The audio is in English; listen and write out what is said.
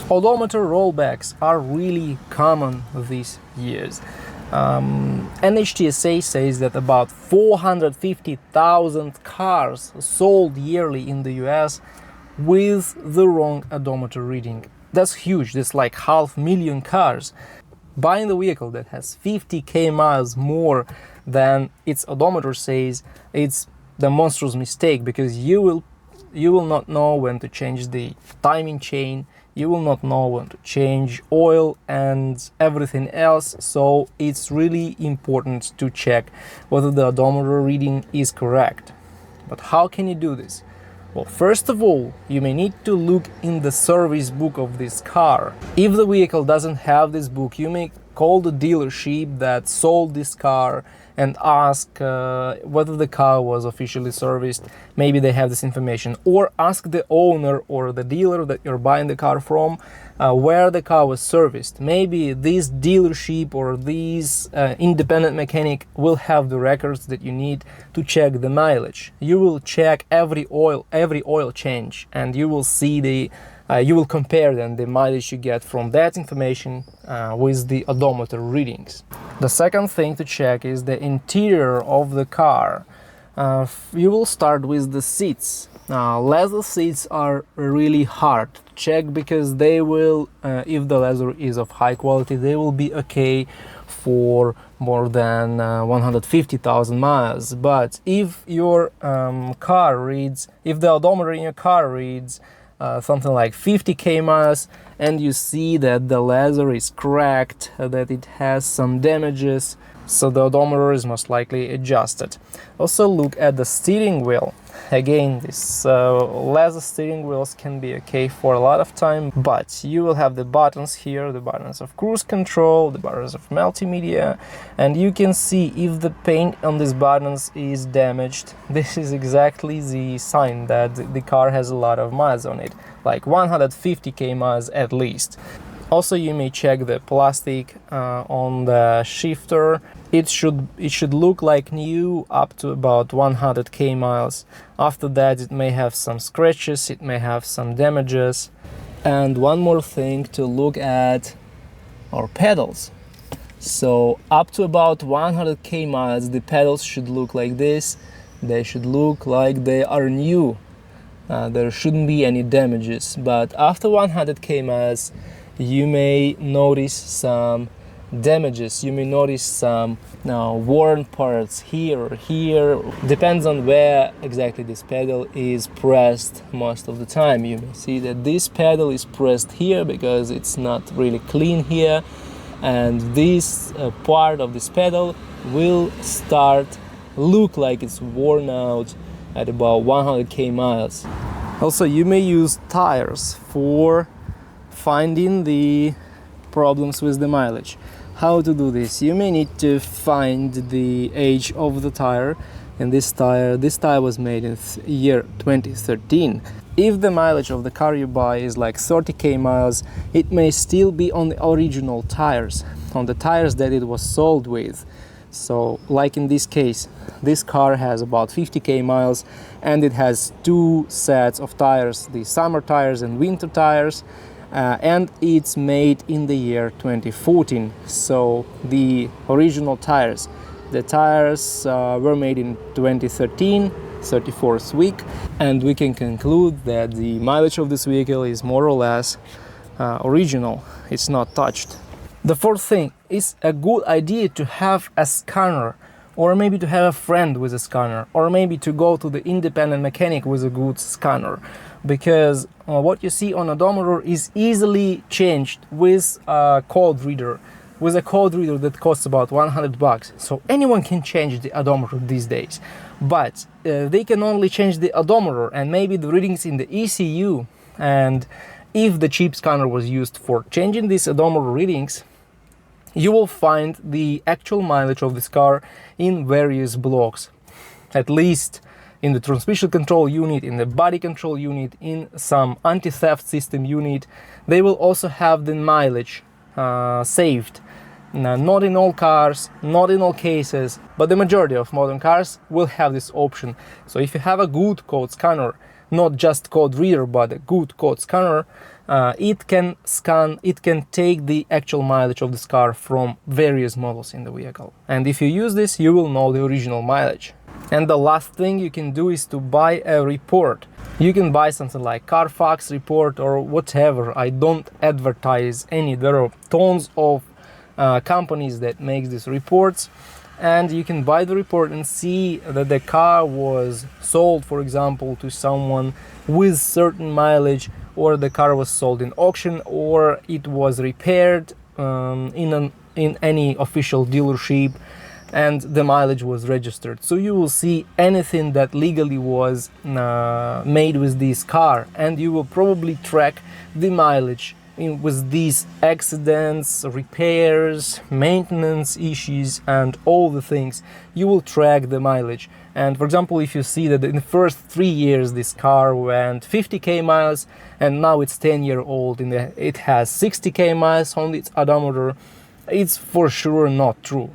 Odometer rollbacks are really common these years. NHTSA says that about 450,000 cars sold yearly in the US with the wrong odometer reading. That's huge. That's like 500,000 cars. Buying a vehicle that has 50k miles more than its odometer says, it's the monstrous mistake, because you will not know when to change the timing chain, you will not know when to change oil and everything else. So it's really important to check whether the odometer reading is correct. But how can you do this? Well, first of all, you may need to look in the service book of this car. If the vehicle doesn't have this book, you may call the dealership that sold this car and ask whether the car was officially serviced. Maybe they have this information. Or ask the owner or the dealer that you're buying the car from where the car was serviced. Maybe this dealership or this independent mechanic will have the records that you need to check the mileage. You will check every oil change, and you will see you will compare then the mileage you get from that information with the odometer readings. The second thing to check is the interior of the car. You will start with the seats. Leather seats are really hard to check because they will, if the leather is of high quality, they will be okay for more than 150,000 miles. But if your if the odometer in your car reads something like 50k miles, and you see that the leather is cracked, that it has some damages, so the odometer is most likely adjusted. Also look at the steering wheel. Again, these leather steering wheels can be okay for a lot of time, but you will have the buttons here, the buttons of cruise control, the buttons of multimedia, and you can see if the paint on these buttons is damaged. This is exactly the sign that the car has a lot of miles on it, like 150k miles at least. Also, you may check the plastic on the shifter. It should look like new up to about 100k miles. After that, it may have some scratches, it may have some damages. And one more thing to look at are pedals. So up to about 100k miles, the pedals should look like this. They should look like they are new. There shouldn't be any damages. But after 100k miles, you may notice some damages. You may notice some worn parts here or here. Depends on where exactly this pedal is pressed most of the time. You may see that this pedal is pressed here because it's not really clean here, and this part of this pedal will start look like it's worn out at about 100k miles. Also, you may use tires for finding the problems with the mileage. How to do this? You may need to find the age of the tire, and this tire was made in year 2013. If the mileage of the car you buy is like 30k miles, it may still be on the original tires, on the tires that it was sold with. So like in this case, this car has about 50k miles, and it has two sets of tires, the summer tires and winter tires. And it's made in the year 2014. So the original tires, the tires were made in 2013, 34th week, and we can conclude that the mileage of this vehicle is more or less original. It's not touched. The fourth thing is a good idea to have a scanner, or maybe to have a friend with a scanner, or maybe to go to the independent mechanic with a good scanner, because what you see on odometer is easily changed with a code reader, that costs about $100. So anyone can change the odometer these days, but they can only change the odometer and maybe the readings in the ECU. And if the cheap scanner was used for changing these odometer readings, you will find the actual mileage of this car in various blocks, at least in the transmission control unit, in the body control unit, in some anti-theft system unit. They will also have the mileage saved. Now, not in all cars, not in all cases, but the majority of modern cars will have this option. So if you have a good code scanner, not just code reader, but a good code scanner, it can take the actual mileage of this car from various models in the vehicle. And if you use this, you will know the original mileage. And the last thing you can do is to buy a report. You can buy something like Carfax report or whatever. I don't advertise any. There are tons of companies that make these reports, and you can buy the report and see that the car was sold, for example, to someone with certain mileage, or the car was sold in auction, or it was repaired in any official dealership, and the mileage was registered. So you will see anything that legally was made with this car, and you will probably track the mileage with these accidents, repairs, maintenance issues, and all the things. You will track the mileage. And for example, if you see that in the first 3 years this car went 50k miles, and now it's 10-year-old and it has 60k miles on its odometer, it's for sure not true.